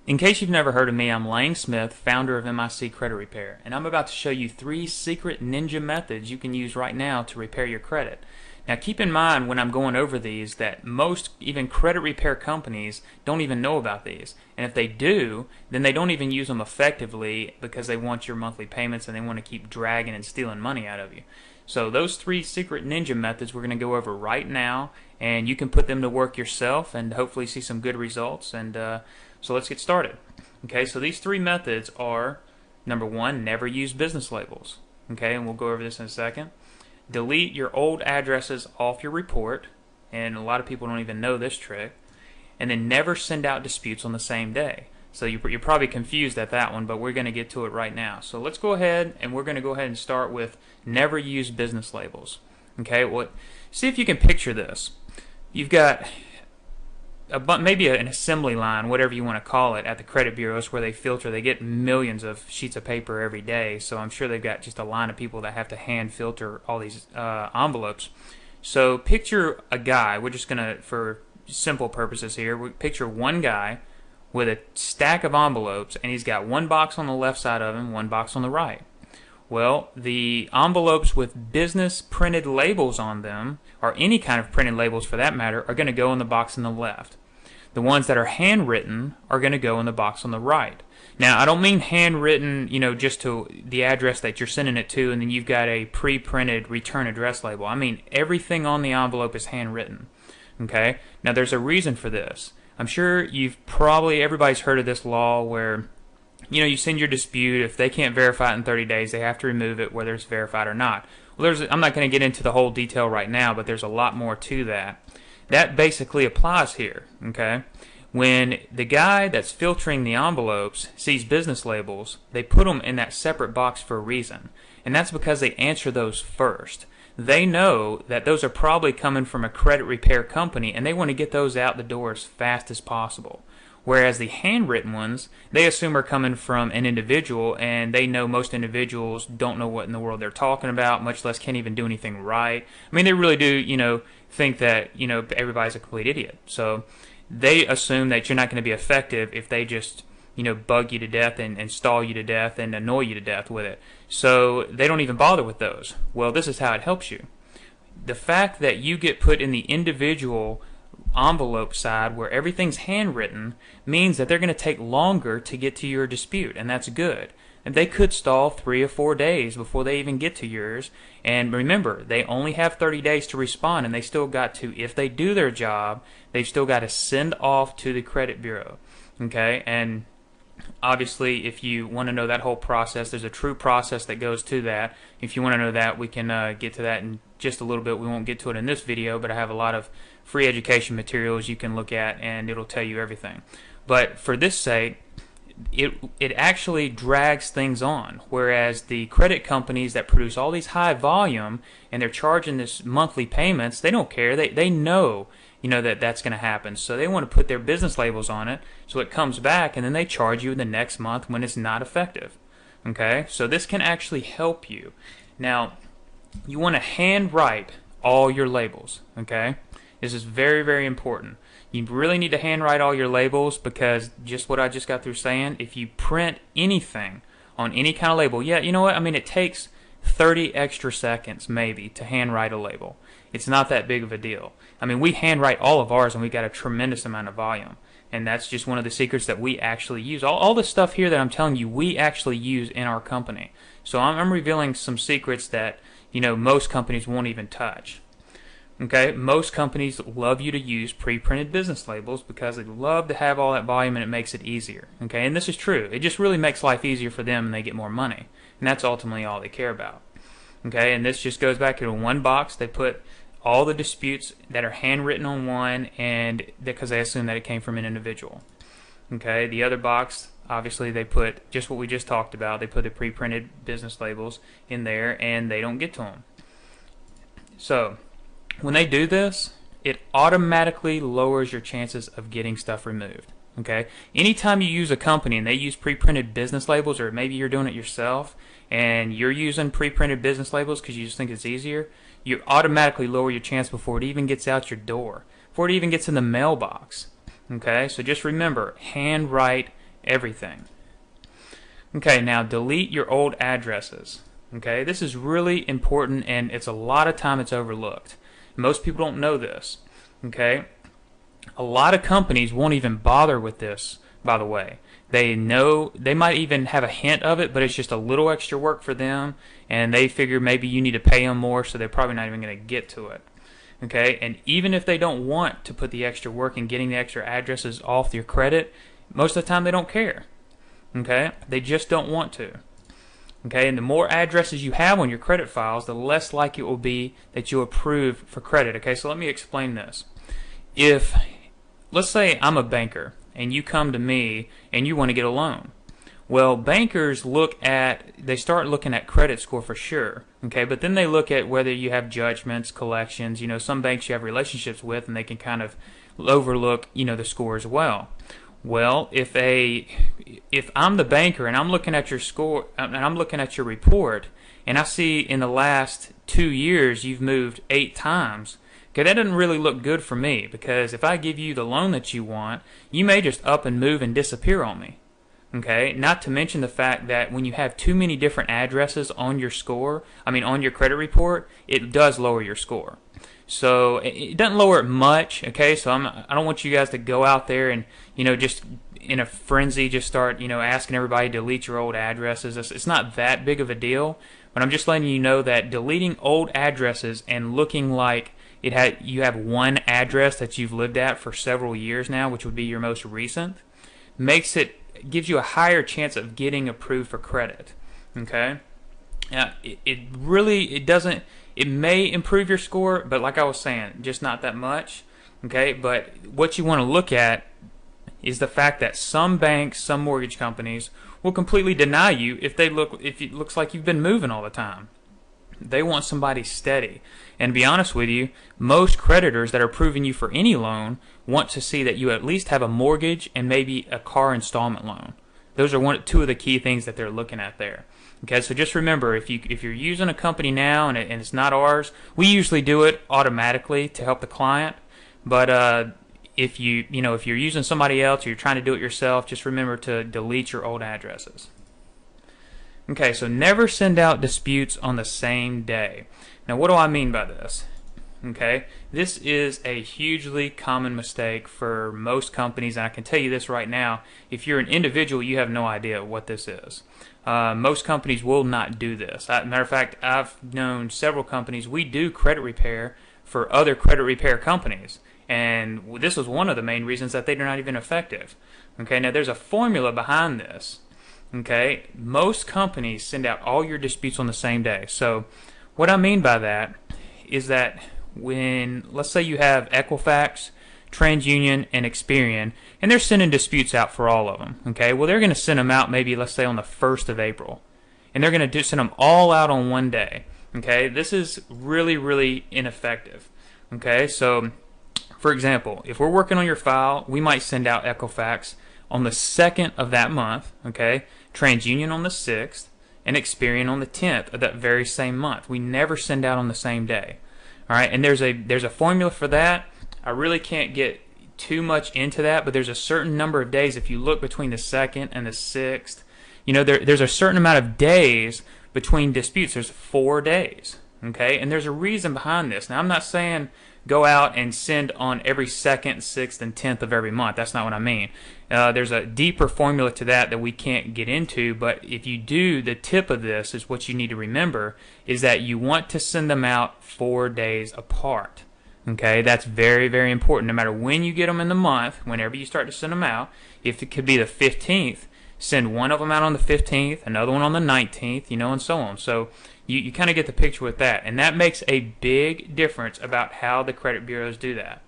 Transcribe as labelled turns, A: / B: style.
A: In case you've never heard of me, I'm Lane Smith, founder of MIC Credit Repair, and I'm about to show you 3 secret ninja methods you can use right now to repair your credit. Now keep in mind when I'm going over these that most even credit repair companies don't even know about these, and if they do, then they don't even use them effectively because they want your monthly payments and they want to keep dragging and stealing money out of you. So those 3 secret ninja methods we're going to go over right now, and you can put them to work yourself and hopefully see some good results. And so let's get started. Okay, so these 3 methods are: number 1, never use business labels. Okay, and we'll go over this in a second. Delete your old addresses off your report, and a lot of people don't even know this trick. And then never send out disputes on the same day. So you're probably confused at that one, but we're going to get to it right now. So let's go ahead, and we're going to go ahead and start with never use business labels. Okay, see if you can picture this. You've got maybe an assembly line, whatever you want to call it, at the credit bureaus where they filter. They get millions of sheets of paper every day, so I'm sure they've got just a line of people that have to hand filter all these envelopes. So picture a guy. We're just going to, for simple purposes here, we picture one guy with a stack of envelopes, and he's got one box on the left side of him, one box on the right. Well, the envelopes with business printed labels on them, or any kind of printed labels for that matter, are going to go in the box on the left. The ones that are handwritten are going to go in the box on the right. Now, I don't mean handwritten, just to the address that you're sending it to, and then you've got a pre-printed return address label. I mean everything on the envelope is handwritten. Okay? Now, there's a reason for this. I'm sure everybody's heard of this law where you send your dispute. If they can't verify it in 30 days, they have to remove it whether it's verified or not. Well, I'm not going to get into the whole detail right now, but there's a lot more to that. That basically applies here, okay? When the guy that's filtering the envelopes sees business labels, they put them in that separate box for a reason, and that's because they answer those first. They know that those are probably coming from a credit repair company, and they want to get those out the door as fast as possible. Whereas the handwritten ones, they assume are coming from an individual, and they know most individuals don't know what in the world they're talking about, much less can't even do anything right. I mean, they really do, think that, everybody's a complete idiot. So they assume that you're not going to be effective if they just, bug you to death and stall you to death and annoy you to death with it. So they don't even bother with those. Well, this is how it helps you. The fact that you get put in the individual envelope side where everything's handwritten means that they're going to take longer to get to your dispute, and that's good. And they could stall 3 or 4 days before they even get to yours. And remember, they only have 30 days to respond, and they still got to, if they do their job, they've still got to send off to the credit bureau. Okay? And obviously, if you want to know that whole process, there's a true process that goes to that. If you want to know that, we can get to that in just a little bit. We won't get to it in this video, but I have a lot of free education materials you can look at, and it'll tell you everything. But for this sake, it actually drags things on, whereas the credit companies that produce all these high volume and they're charging this monthly payments, they don't care. They know that that's going to happen, so they want to put their business labels on it so it comes back, and then they charge you the next month when it's not effective. Okay, so this can actually help you. Now, you want to handwrite all your labels. Okay, this is very, very important. You really need to handwrite all your labels, because just what I just got through saying, if you print anything on any kind of label, yeah, you know what? I mean, it takes 30 extra seconds maybe to handwrite a label. It's not that big of a deal. I mean, we handwrite all of ours, and we got a tremendous amount of volume. And that's just one of the secrets that we actually use. All the stuff here that I'm telling you, we actually use in our company. So I'm revealing some secrets that, most companies won't even touch. Okay, most companies love you to use pre-printed business labels because they love to have all that volume, and it makes it easier. Okay, and this is true. It just really makes life easier for them, and they get more money. And that's ultimately all they care about. Okay, and this just goes back to one box. They put all the disputes that are handwritten on one, and because they assume that it came from an individual. Okay, the other box, obviously they put just what we just talked about. They put the pre-printed business labels in there, and they don't get to them. So when they do this, it automatically lowers your chances of getting stuff removed. Okay, anytime you use a company and they use pre-printed business labels, or maybe you're doing it yourself and you're using pre-printed business labels because you just think it's easier, you automatically lower your chance before it even gets out your door, before it even gets in the mailbox. Okay, so just remember, handwrite everything. Okay, now delete your old addresses. Okay, this is really important, and it's a lot of time it's overlooked. Most people don't know this. Okay, a lot of companies won't even bother with this, by the way. They know, they might even have a hint of it, but it's just a little extra work for them, and they figure maybe you need to pay them more, so they're probably not even going to get to it. Okay, and even if they don't want to put the extra work in getting the extra addresses off your credit, most of the time they don't care. Okay, they just don't want to. Okay, and the more addresses you have on your credit files, the less likely it will be that you'll approve for credit. Okay, so let me explain this. If, let's say I'm a banker, and you come to me and you want to get a loan. Well, bankers they start looking at credit score for sure, okay, but then they look at whether you have judgments, collections. Some banks you have relationships with, and they can kind of overlook, the score as well. Well, if I'm the banker and I'm looking at your score and I'm looking at your report, and I see in the last 2 years you've moved 8 times, okay, that doesn't really look good for me, because if I give you the loan that you want, you may just up and move and disappear on me. Okay, not to mention the fact that when you have too many different addresses on your on your credit report, it does lower your score. So it doesn't lower it much. Okay, so I don't want you guys to go out there and just in a frenzy just start asking everybody to delete your old addresses. It's not that big of a deal, but I'm just letting you know that deleting old addresses and looking like you have one address that you've lived at for several years now, which would be your most recent, gives you a higher chance of getting approved for credit. Okay, it may improve your score, but like I was saying, just not that much. Okay, but what you want to look at is the fact that some banks, some mortgage companies will completely deny you if it looks like you've been moving all the time. They want somebody steady. And to be honest with you, most creditors that are approving you for any loan want to see that you at least have a mortgage and maybe a car installment loan. Those are two of the key things that they're looking at there. Okay, so just remember, if you're using a company now and it's not ours, we usually do it automatically to help the client. But if you're using somebody else or you're trying to do it yourself, just remember to delete your old addresses. Okay, so never send out disputes on the same day. Now, what do I mean by this? Okay, this is a hugely common mistake for most companies, and I can tell you this right now. If you're an individual, you have no idea what this is. Most companies will not do this. Matter of fact, I've known several companies. We do credit repair for other credit repair companies, and this was one of the main reasons that they're not even effective. Okay, now there's a formula behind this. Okay, most companies send out all your disputes on the same day. So what I mean by that is that let's say you have Equifax, TransUnion, and Experian, and they're sending disputes out for all of them. Okay, well, they're going to send them out maybe, let's say, on the 1st of April, and they're going to send them all out on one day. Okay, this is really, really ineffective. Okay, so for example, if we're working on your file, we might send out Equifax on the 2nd of that month, okay, TransUnion on the 6th, and Experian on the 10th of that very same month. We never send out on the same day. All right, and there's a formula for that. I really can't get too much into that, but there's a certain number of days. If you look between the 2nd and the 6th, there's a certain amount of days between disputes. There's 4 days, okay, and there's a reason behind this. Now, I'm not saying go out and send on every 2nd, 6th, and 10th of every month. That's not what I mean. There's a deeper formula to that we can't get into, but if you do, the tip of this is what you need to remember is that you want to send them out 4 days apart. Okay, that's very, very important. No matter when you get them in the month, whenever you start to send them out, if it could be the 15th, send one of them out on the 15th, another one on the 19th, and so on. So you kind of get the picture with that, and that makes a big difference about how the credit bureaus do that.